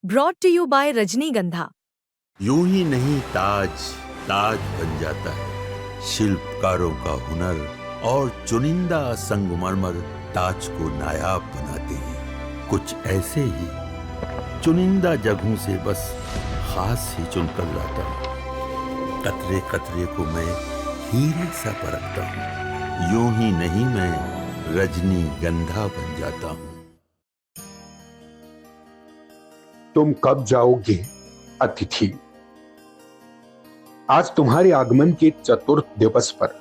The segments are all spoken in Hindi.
Brought to you by रजनीगंधा। यूं ही नहीं ताज ताज बन जाता है, शिल्पकारों का हुनर और चुनिंदा संगमरमर ताज को नायाब बनाते हैं। कुछ ऐसे ही चुनिंदा जगहों से बस खास ही चुनकर लाता हूँ। कतरे कतरे को मैं हीरे सा परखता हूँ। यूं ही नहीं मैं रजनीगंधा बन जाता हूँ। तुम कब जाओगे अतिथि? आज तुम्हारे आगमन के चतुर्थ दिवस पर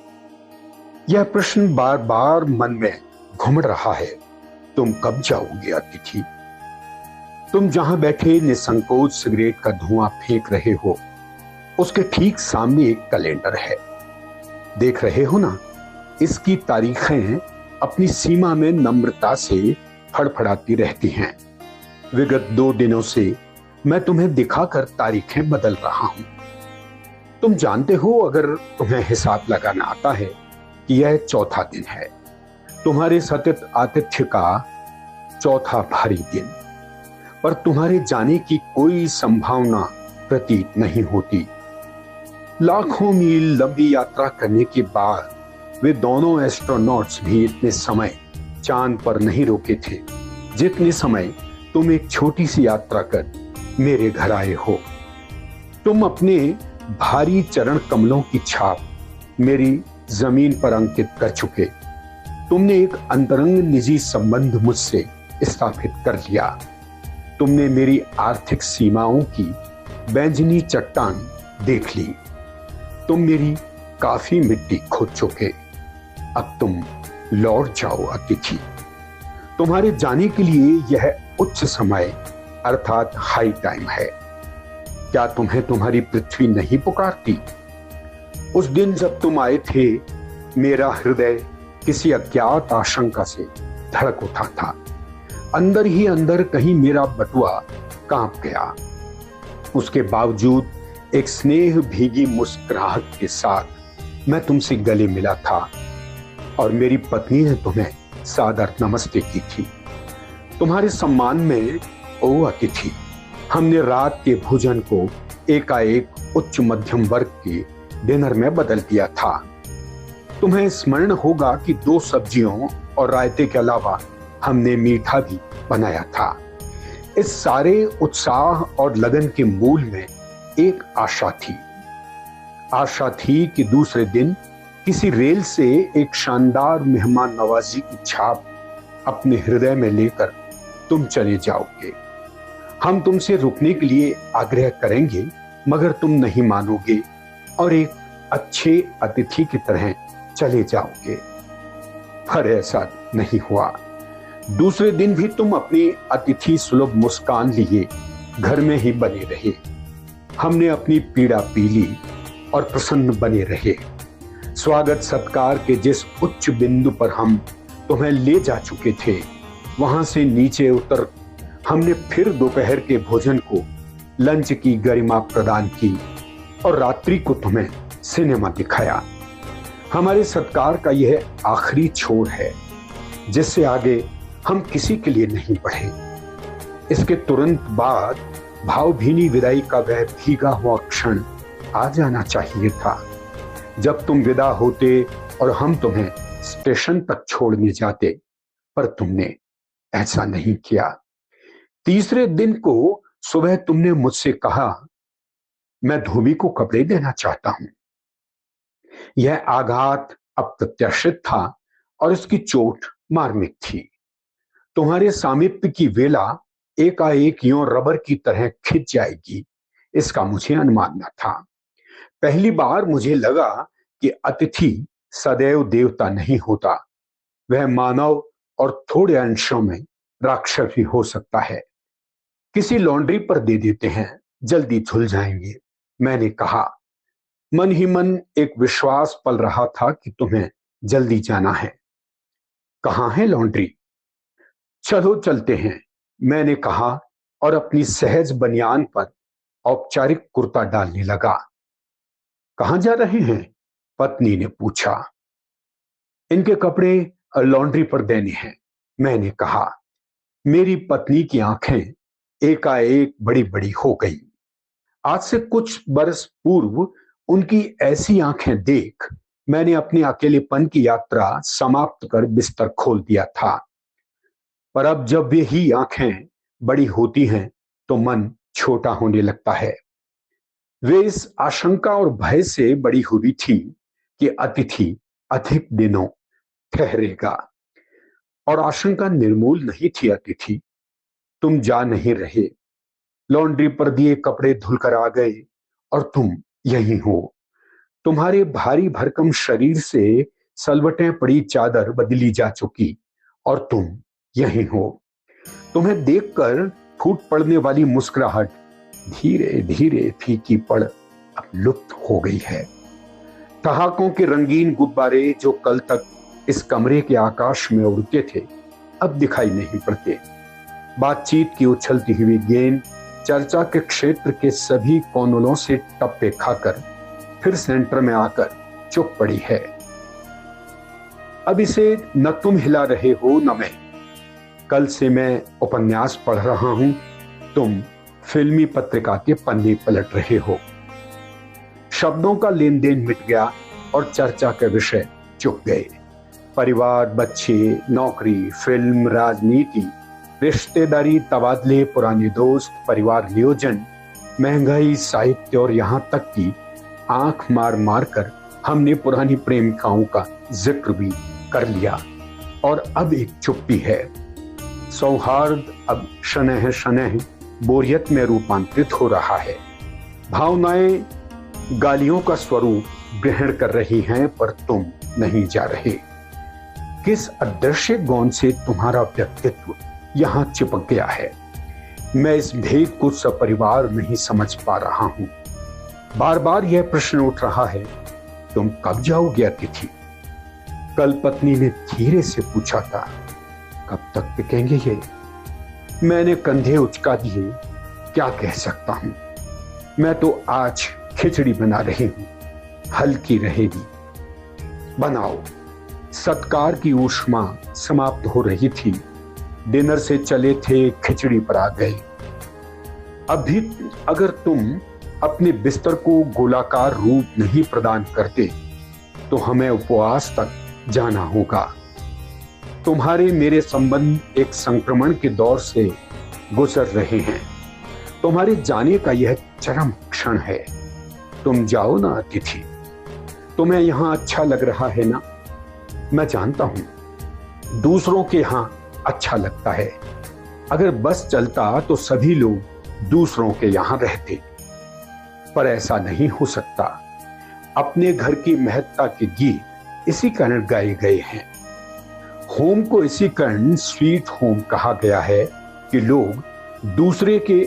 यह प्रश्न बार बार मन में घूम रहा है। तुम कब जाओगे अतिथि? तुम जहां बैठे निसंकोच सिगरेट का धुआं फेंक रहे हो, उसके ठीक सामने एक कैलेंडर है। देख रहे हो ना, इसकी तारीखें अपनी सीमा में नम्रता से फड़फड़ाती रहती हैं। विगत 2 दिनों से मैं तुम्हें दिखाकर तारीखें बदल रहा हूं। तुम जानते हो, अगर तुम्हें हिसाब लगाना आता है कि यह चौथा दिन है, तुम्हारे सतत आतिथ्य का चौथा भारी दिन, पर तुम्हारे जाने की कोई संभावना प्रतीत नहीं होती। लाखों मील लंबी यात्रा करने के बाद वे दोनों एस्ट्रोनॉट्स भी इतने समय चांद पर नहीं रुके थे जितने समय तुम एक छोटी सी यात्रा कर मेरे घर आए हो। तुम अपने भारी चरण कमलों की छाप मेरी जमीन पर अंकित कर चुके। तुमने एक अंतरंग निजी संबंध मुझसे स्थापित कर लिया। तुमने मेरी आर्थिक सीमाओं की बैंजनी चट्टान देख ली। तुम मेरी काफी मिट्टी खोद चुके। अब तुम लौट जाओ अतिथि। तुम्हारे जाने के लिए यह उच्च समय अर्थात हाई टाइम है। क्या तुम्हें तुम्हारी पृथ्वी नहीं पुकारती? उस दिन जब तुम आए थे, मेरा हृदय किसी अज्ञात आशंका से धड़क उठा था। अंदर ही अंदर कहीं मेरा बटुआ कांप गया। उसके बावजूद एक स्नेह भीगी मुस्कुराहट के साथ मैं तुमसे गले मिला था और मेरी पत्नी ने तुम्हें सादर नमस्ते की थी। तुम्हारे सम्मान में ओ अतिथि, हमने रात के भोजन को एकाएक उच्च मध्यम वर्ग के डिनर में बदल दिया था। तुम्हें स्मरण होगा कि 2 सब्जियों और रायते के अलावा हमने मीठा भी बनाया था। इस सारे उत्साह और लगन के मूल में एक आशा थी। आशा थी कि दूसरे दिन किसी रेल से एक शानदार मेहमान नवाजी की छाप अपने हृदय में लेकर तुम चले जाओगे। हम तुमसे रुकने के लिए आग्रह करेंगे, मगर तुम नहीं मानोगे और एक अच्छे अतिथि की तरह चले जाओगे। पर ऐसा नहीं हुआ। दूसरे दिन भी तुम अपनी अतिथि सुलभ मुस्कान लिए घर में ही बने रहे। हमने अपनी पीड़ा पी ली और प्रसन्न बने रहे। स्वागत सत्कार के जिस उच्च बिंदु पर हम तुम्हें ले जा चुके थे, वहां से नीचे उतर हमने फिर दोपहर के भोजन को लंच की गरिमा प्रदान की और रात्रि को तुम्हें सिनेमा दिखाया। हमारे सत्कार का यह आखिरी छोर है, जिससे आगे हम किसी के लिए नहीं बढ़े। इसके तुरंत बाद भावभीनी विदाई का वह भीगा हुआ क्षण आ जाना चाहिए था, जब तुम विदा होते और हम तुम्हें स्टेशन तक छोड़ने जाते, पर तुमने ऐसा नहीं किया। तीसरे दिन को सुबह तुमने मुझसे कहा, मैं धोबी को कपड़े देना चाहता हूं। यह आघात अप्रत्याशित था और इसकी चोट मार्मिक थी। तुम्हारे सामीप्य की वेला एकाएक यूं रबर की तरह खिंच जाएगी, इसका मुझे अनुमान न था। पहली बार मुझे लगा कि अतिथि सदैव देवता नहीं होता, वह मानव और थोड़े अंशों में राक्षस भी हो सकता है। किसी लॉन्ड्री पर दे देते हैं, जल्दी धुल जाएंगे, मैंने कहा। मन ही मन एक विश्वास पल रहा था कि तुम्हें जल्दी जाना है। कहाँ है लॉन्ड्री? चलो चलते हैं, मैंने कहा और अपनी सहज बनियान पर औपचारिक कुर्ता डालने लगा। कहाँ जा रहे हैं? पत्नी ने पूछा। इनके कपड़े लॉन्ड्री पर देने हैं, मैंने कहा। मेरी पत्नी की आंखें एकाएक बड़ी बड़ी हो गई। आज से कुछ बरस पूर्व उनकी ऐसी आंखें देख मैंने अपने अकेलेपन की यात्रा समाप्त कर बिस्तर खोल दिया था। पर अब जब वे ही आंखें बड़ी होती हैं तो मन छोटा होने लगता है। वे इस आशंका और भय से बड़ी हुई थी कि अतिथि अधिक दिनों ठहरेगा, और आशंका निर्मूल नहीं थी। अतिथि, तुम जा नहीं रहे, लॉन्ड्री पर दिए कपड़े धुलकर आ गए और तुम यही हो। तुम्हारे भारी भरकम शरीर से सलवटें पड़ी चादर बदली जा चुकी और तुम यही हो। तुम्हें देखकर फूट पड़ने वाली मुस्कुराहट धीरे धीरे फीकी पड़ अब लुप्त हो गई है। ठहाकों के रंगीन गुब्बारे जो कल तक इस कमरे के आकाश में उड़ते थे अब दिखाई नहीं पड़ते। बातचीत की उछलती हुई गेंद चर्चा के क्षेत्र के सभी कोनों से टप्पे खाकर फिर सेंटर में आकर चुप पड़ी है। अब इसे न तुम हिला रहे हो न मैं। कल से मैं उपन्यास पढ़ रहा हूं, तुम फिल्मी पत्रिका के पन्ने पलट रहे हो। शब्दों का लेन देन मिट गया और चर्चा के विषय चुप गए। परिवार, बच्चे, नौकरी, फिल्म, राजनीति, रिश्तेदारी, तबादले, पुराने दोस्त, परिवार नियोजन, महंगाई, साहित्य और यहां तक कि आंख मार मार कर हमने पुरानी प्रेमिकाओं का जिक्र भी कर लिया। और अब एक चुप्पी है। सौहार्द अब शनह शनह बोरियत में रूपांतरित हो रहा है। भावनाएं गालियों का स्वरूप ग्रहण कर रही हैं, पर तुम नहीं जा रहे। किस अदृश्य गौन से तुम्हारा व्यक्तित्व यहां चिपक गया है, मैं इस भेद को सपरिवार नहीं समझ पा रहा हूं। बार बार यह प्रश्न उठ रहा है, तुम कब जाओगे अतिथि? कल पत्नी ने धीरे से पूछा था, कब तक टिकेंगे ये? मैंने कंधे उचका दिए, क्या कह सकता हूं। मैं तो आज खिचड़ी बना रही हूं, हल्की रहेगी। बनाओ। सत्कार की ऊष्मा समाप्त हो रही थी। डिनर से चले थे, खिचड़ी पर आ गए। अभी अगर तुम अपने बिस्तर को गोलाकार रूप नहीं प्रदान करते तो हमें उपवास तक जाना होगा। तुम्हारे मेरे संबंध एक संक्रमण के दौर से गुजर रहे हैं। तुम्हारे जाने का यह चरम क्षण है। तुम जाओ ना अतिथि। तुम्हें यहां अच्छा लग रहा है ना? मैं जानता हूं दूसरों के यहां अच्छा लगता है। अगर बस चलता तो सभी लोग दूसरों के यहां रहते, पर ऐसा नहीं हो सकता। अपने घर की महत्ता के गीत इसी कारण गाए गए हैं। होम को इसी कारण स्वीट होम कहा गया है कि लोग दूसरे के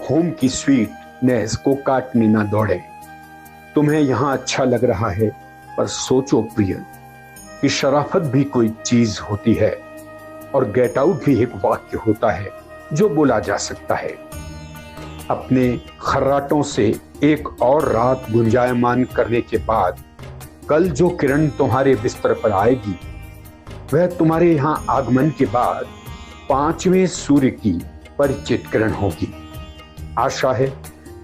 होम की स्वीटनेस को काटने ना दौड़े। तुम्हें यहां अच्छा लग रहा है, पर सोचो प्रिय कि शराफत भी कोई चीज होती है और गेट आउट भी एक वाक्य होता है जो बोला जा सकता है। अपने खर्राटों से एक और रात गुंजायमान करने के बाद कल जो किरण तुम्हारे बिस्तर पर आएगी वह तुम्हारे यहां आगमन के बाद 5वें सूर्य की परिचित किरण होगी। आशा है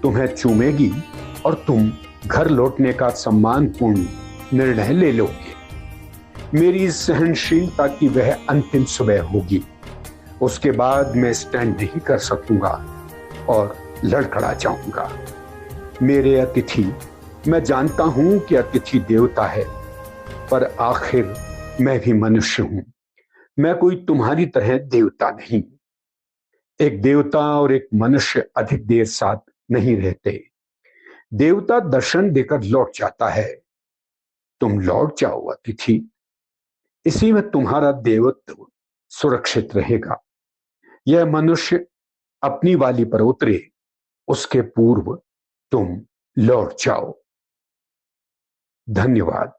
तुम्हें चूमेगी और तुम घर लौटने का सम्मानपूर्ण निर्णय ले लोगे। मेरी सहनशीलता की वह अंतिम सुबह होगी। उसके बाद मैं स्टैंड नहीं कर सकूंगा और लड़खड़ा जाऊंगा। मेरे अतिथि, मैं जानता हूं कि अतिथि देवता है, पर आखिर मैं भी मनुष्य हूं। मैं कोई तुम्हारी तरह देवता नहीं। एक देवता और एक मनुष्य अधिक देर साथ नहीं रहते। देवता दर्शन देकर लौट जाता है। तुम लौट जाओ अतिथि, इसी में तुम्हारा देवत्व सुरक्षित रहेगा। यह मनुष्य अपनी वाली पर उतरे उसके पूर्व तुम लौट जाओ। धन्यवाद।